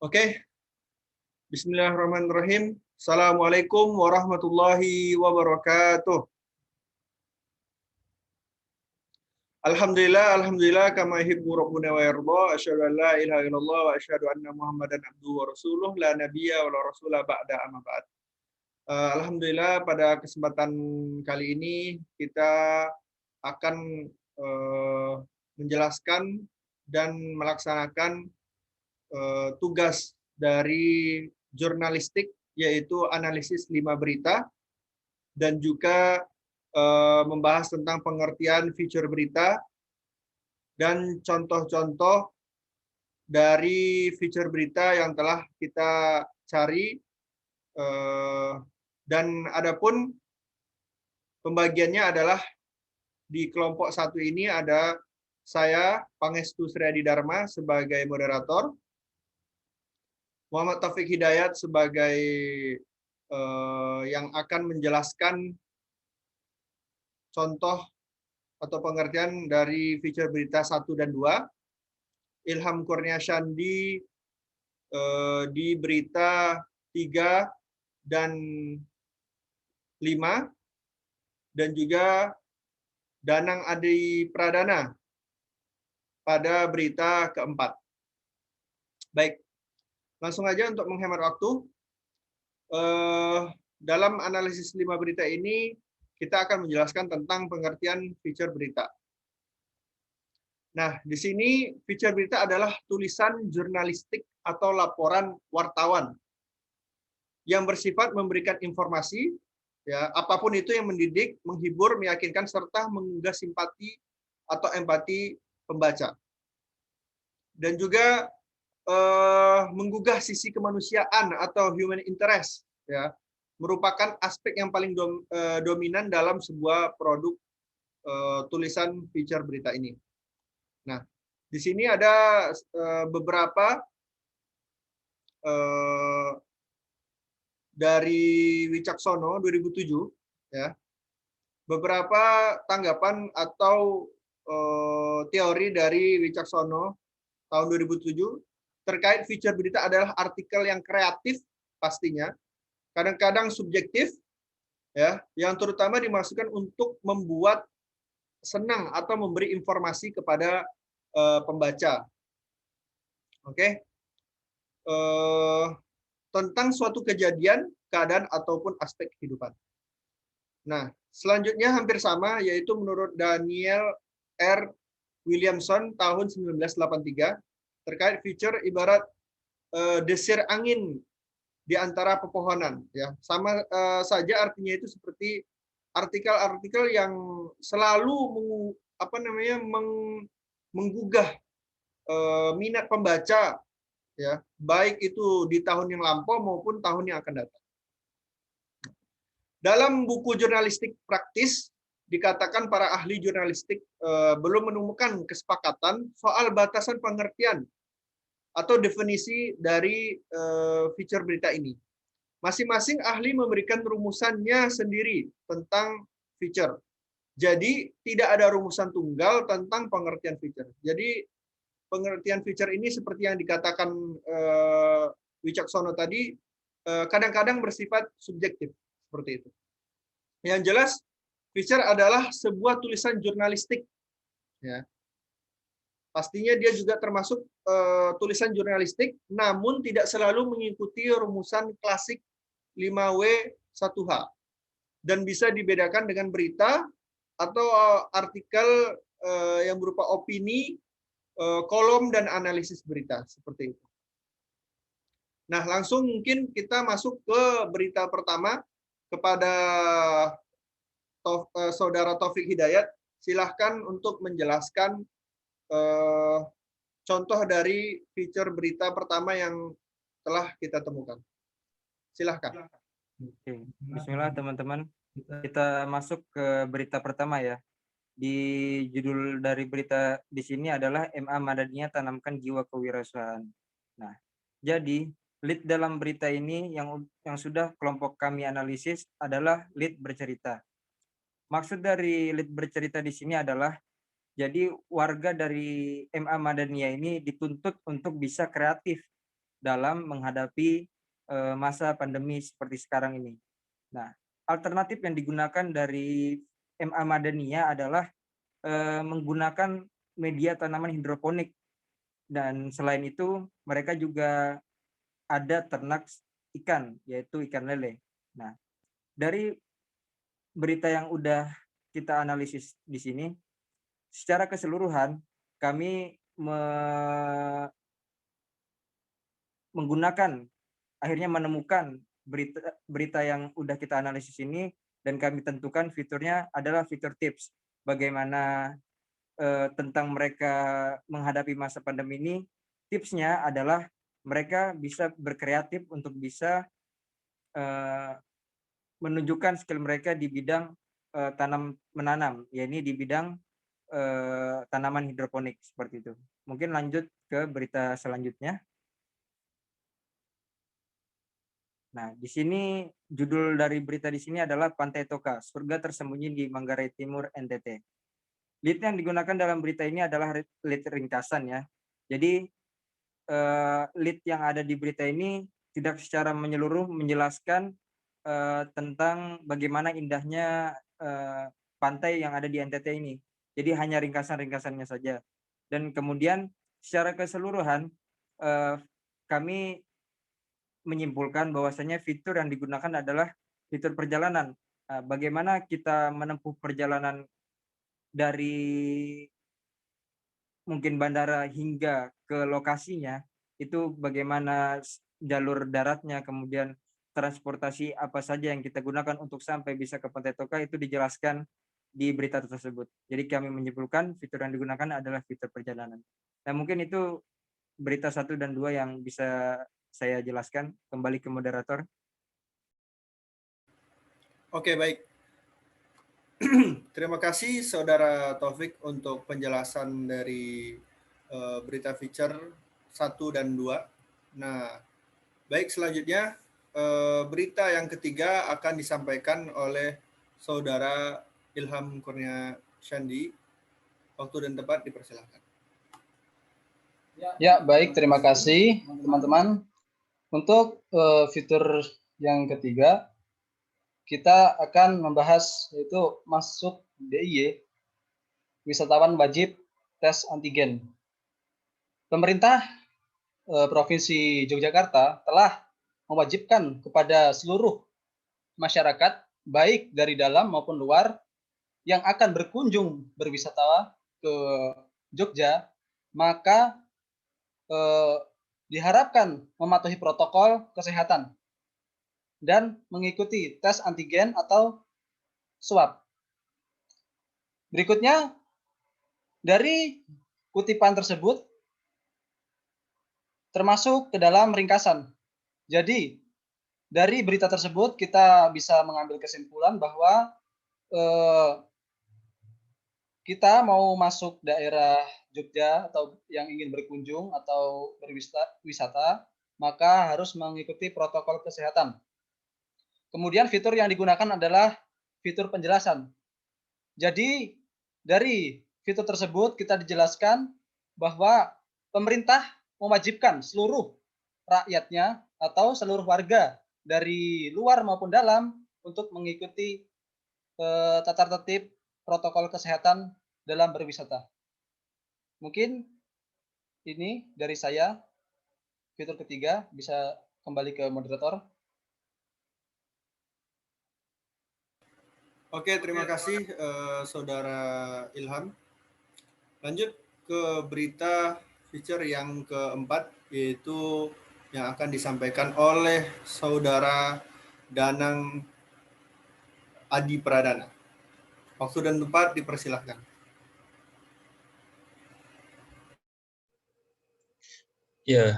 Oke, Bismillahirrahmanirrahim. Assalamualaikum warahmatullahi wabarakatuh. Alhamdulillah kama yuhibbu rabbuna wa yarda. Asyhadu an la ilaha illallah wa asyhadu anna Muhammadan abduhu wa rasuluh la nabiyya wa la rasula ba'da amma ba'd. Alhamdulillah pada kesempatan kali ini kita akan menjelaskan dan melaksanakan tugas dari jurnalistik, yaitu analisis 5 berita, dan juga membahas tentang pengertian feature berita dan contoh-contoh dari feature berita yang telah kita cari. Dan adapun pembagiannya adalah di kelompok 1 ini ada saya, Pangestu Sriadi Dharma, sebagai moderator, Muhammad Taufik Hidayat sebagai yang akan menjelaskan contoh atau pengertian dari feature berita 1 dan 2, Ilham Kurniasyandi di berita 3 dan 5, dan juga Danang Adi Pradana pada berita keempat. Baik, langsung aja untuk menghemat waktu. Dalam analisis 5 berita ini, kita akan menjelaskan tentang pengertian feature berita. Nah, di sini feature berita adalah tulisan jurnalistik atau laporan wartawan yang bersifat memberikan informasi, ya, apapun itu yang mendidik, menghibur, meyakinkan, serta menggugah simpati atau empati pembaca. Dan juga menggugah sisi kemanusiaan atau human interest, ya, merupakan aspek yang paling dominan dalam sebuah produk tulisan feature berita ini. Nah, di sini ada beberapa dari Wicaksono 2007, ya, beberapa tanggapan atau teori dari Wicaksono tahun 2007 terkait feature berita adalah artikel yang kreatif pastinya, kadang-kadang subjektif, ya, yang terutama dimaksudkan untuk membuat senang atau memberi informasi kepada pembaca. Oke. Tentang suatu kejadian, keadaan, ataupun aspek kehidupan. Nah, selanjutnya hampir sama, yaitu menurut Daniel R. Williamson tahun 1983, terkait feature ibarat desir angin di antara pepohonan, ya. Sama saja artinya itu seperti artikel-artikel yang selalu menggugah minat pembaca, ya, baik itu di tahun yang lampau maupun tahun yang akan datang. Dalam buku jurnalistik praktis dikatakan para ahli jurnalistik belum menemukan kesepakatan soal batasan pengertian atau definisi dari feature berita ini. Masing-masing ahli memberikan rumusannya sendiri tentang feature. Jadi tidak ada rumusan tunggal tentang pengertian feature. Jadi pengertian feature ini seperti yang dikatakan Wicaksono tadi, kadang-kadang bersifat subjektif seperti itu. Yang jelas, feature adalah sebuah tulisan jurnalistik, ya. Pastinya dia juga termasuk tulisan jurnalistik, namun tidak selalu mengikuti rumusan klasik 5W1H, dan bisa dibedakan dengan berita atau artikel yang berupa opini, kolom, dan analisis berita, seperti itu. Nah, langsung mungkin kita masuk ke berita pertama kepada Saudara Taufik Hidayat. Silahkan untuk menjelaskan contoh dari feature berita pertama yang telah kita temukan. Silahkan. Oke. Bismillah teman-teman. Kita masuk ke berita pertama ya. Di judul dari berita di sini adalah MA Madaniah Tanamkan Jiwa Kewirausahaan. Nah, jadi lead dalam berita ini yang sudah kelompok kami analisis adalah lead bercerita. Maksud dari lead bercerita di sini adalah Jadi warga dari MA Madania ini dituntut untuk bisa kreatif dalam menghadapi masa pandemi seperti sekarang ini. Nah, alternatif yang digunakan dari MA Madania adalah menggunakan media tanaman hidroponik, dan selain itu mereka juga ada ternak ikan, yaitu ikan lele. Nah, dari berita yang udah kita analisis di sini, secara keseluruhan kami menggunakan, akhirnya menemukan berita yang udah kita analisis ini, dan kami tentukan fiturnya adalah fitur tips bagaimana tentang mereka menghadapi masa pandemi ini. Tipsnya adalah mereka bisa berkreatif untuk bisa menunjukkan skill mereka di bidang tanam menanam, yakni di bidang tanaman hidroponik seperti itu. Mungkin lanjut ke berita selanjutnya. Nah, di sini judul dari berita di sini adalah Pantai Toka, surga tersembunyi di Manggarai Timur, NTT. Lead yang digunakan dalam berita ini adalah lead ringkasan ya. Jadi lead yang ada di berita ini tidak secara menyeluruh menjelaskan tentang bagaimana indahnya pantai yang ada di NTT ini. Jadi hanya ringkasan-ringkasannya saja. Dan kemudian secara keseluruhan kami menyimpulkan bahwasanya fitur yang digunakan adalah fitur perjalanan. Bagaimana kita menempuh perjalanan dari mungkin bandara hingga ke lokasinya, itu bagaimana jalur daratnya, kemudian transportasi apa saja yang kita gunakan untuk sampai bisa ke Pantai Toka, itu dijelaskan di berita tersebut. Jadi kami menyimpulkan fitur yang digunakan adalah fitur perjalanan. Nah, mungkin itu berita 1 dan 2 yang bisa saya jelaskan. Kembali ke moderator. Oke, baik. Terima kasih Saudara Taufik untuk penjelasan dari berita feature 1 dan 2. Nah, baik, selanjutnya berita yang ketiga akan disampaikan oleh Saudara Ilham Kurnia Syandi. Waktu dan tempat dipersilakan. Ya, baik, terima kasih teman-teman. Untuk fitur yang ketiga, kita akan membahas yaitu masuk DIY, wisatawan wajib tes antigen. Pemerintah Provinsi Yogyakarta telah mewajibkan kepada seluruh masyarakat, baik dari dalam maupun luar, yang akan berkunjung berwisata ke Jogja, maka diharapkan mematuhi protokol kesehatan dan mengikuti tes antigen atau swab. Berikutnya, dari kutipan tersebut termasuk ke dalam ringkasan. Jadi, dari berita tersebut kita bisa mengambil kesimpulan bahwa kita mau masuk daerah Jogja atau yang ingin berkunjung atau berwisata, maka harus mengikuti protokol kesehatan. Kemudian fitur yang digunakan adalah fitur penjelasan. Jadi dari fitur tersebut kita dijelaskan bahwa pemerintah mewajibkan seluruh rakyatnya atau seluruh warga dari luar maupun dalam untuk mengikuti tata tertib protokol kesehatan dalam berwisata. Mungkin ini dari saya, fitur ketiga, bisa kembali ke moderator. Oke, terima kasih Saudara Ilham. Lanjut ke berita feature yang keempat, yaitu yang akan disampaikan oleh Saudara Danang Adi Pradana. Waktu dan tempat dipersilahkan. Ya,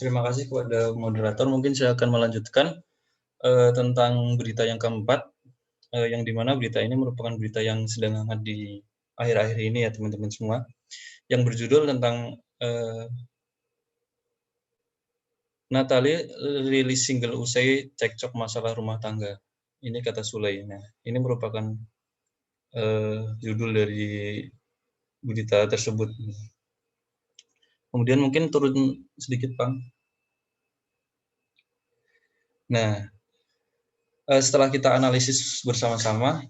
terima kasih kepada moderator. Mungkin saya akan melanjutkan tentang berita yang keempat, yang dimana berita ini merupakan berita yang sedang hangat di akhir-akhir ini ya teman-teman semua, yang berjudul tentang Natalie rilis single usai cekcok masalah rumah tangga. Ini kata Sule. Nah, ini merupakan judul dari berita tersebut. Kemudian mungkin turun sedikit, Bang. Nah, setelah kita analisis bersama-sama,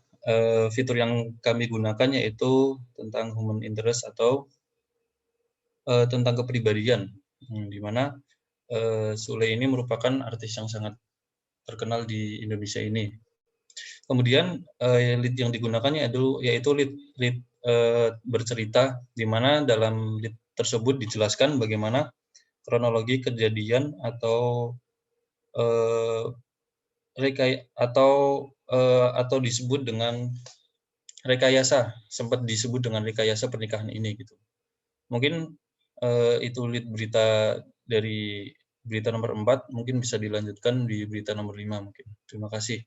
fitur yang kami gunakan yaitu tentang human interest atau tentang kepribadian, di mana Sule ini merupakan artis yang sangat terkenal di Indonesia ini. Kemudian lead yang digunakannya yaitu lead bercerita, di mana dalam lead tersebut dijelaskan bagaimana kronologi kejadian atau atau disebut dengan rekayasa, sempat disebut dengan rekayasa pernikahan ini gitu. Mungkin itu lead berita dari berita nomor 4, mungkin bisa dilanjutkan di berita nomor 5 mungkin. Terima kasih.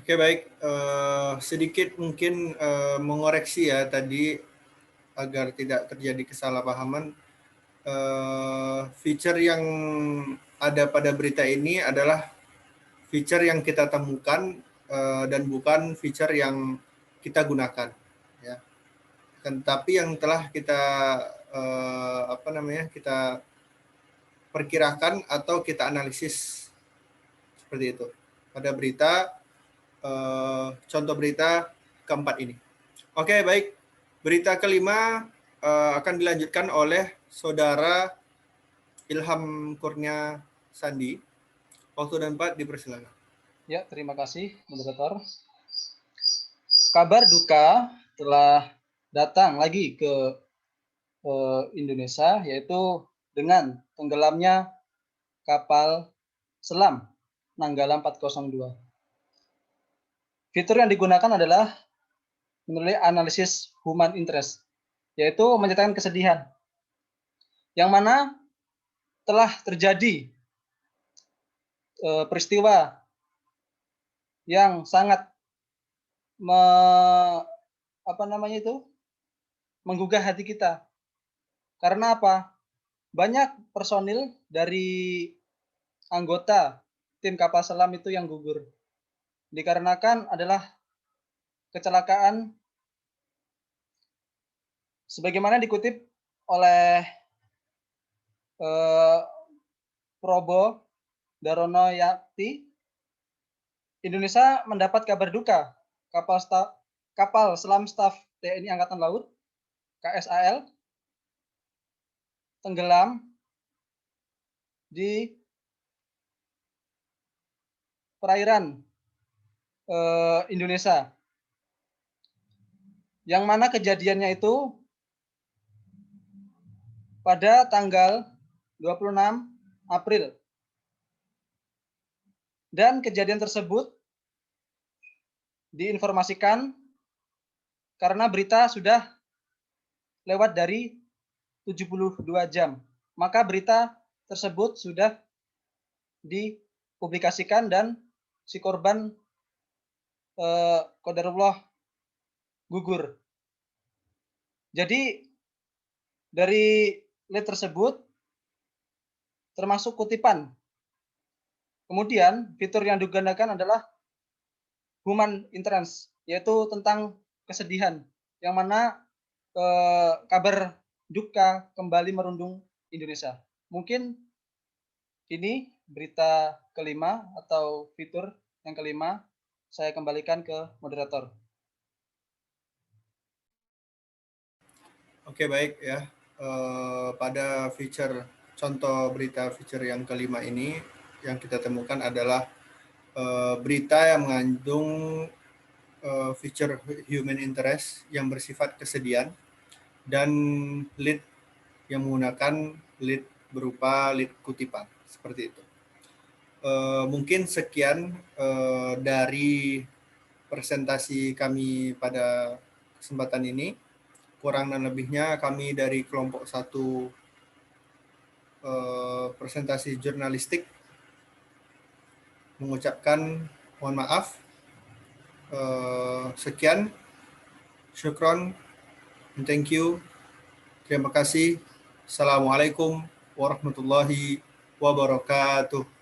Oke, baik. Sedikit mungkin mengoreksi ya tadi agar tidak terjadi kesalahpahaman. Feature yang ada pada berita ini adalah feature yang kita temukan dan bukan feature yang kita gunakan, ya. Tapi yang telah kita kita perkirakan atau kita analisis seperti itu pada berita contoh berita keempat ini. Oke, baik. Berita kelima akan dilanjutkan oleh Saudara Ilham Kurnia Sandi. Waktu dan tempat dipersilakan. Ya, terima kasih, moderator. Kabar duka telah datang lagi ke Indonesia, yaitu dengan tenggelamnya kapal selam Nanggala 402. Fitur yang digunakan adalah melalui analisis human interest, yaitu menyatakan kesedihan, yang mana telah terjadi peristiwa yang sangat menggugah hati kita. Karena apa? Banyak personil dari anggota tim kapal selam itu yang gugur. Dikarenakan adalah kecelakaan sebagaimana dikutip oleh Probo Darono Yakti, Indonesia mendapat kabar duka kapal selam staf TNI Angkatan Laut KSAL tenggelam di perairan Indonesia, yang mana kejadiannya itu pada tanggal 26 April. Dan kejadian tersebut diinformasikan karena berita sudah lewat dari 72 jam. Maka berita tersebut sudah dipublikasikan dan si korban qadarullah gugur. Jadi dari lead tersebut termasuk kutipan. Kemudian fitur yang digunakan adalah human interest, yaitu tentang kesedihan, yang mana kabar duka kembali merundung Indonesia. Mungkin ini berita kelima atau fitur yang kelima. Saya kembalikan ke moderator. Oke, baik ya. Pada feature contoh berita feature yang kelima ini yang kita temukan adalah berita yang mengandung feature human interest yang bersifat kesedihan dan lead yang menggunakan lead berupa lead kutipan seperti itu. Mungkin sekian dari presentasi kami pada kesempatan ini. Kurang dan lebihnya kami dari kelompok 1 presentasi jurnalistik mengucapkan mohon maaf. Sekian, syukron, and thank you. Terima kasih. Assalamualaikum warahmatullahi wabarakatuh.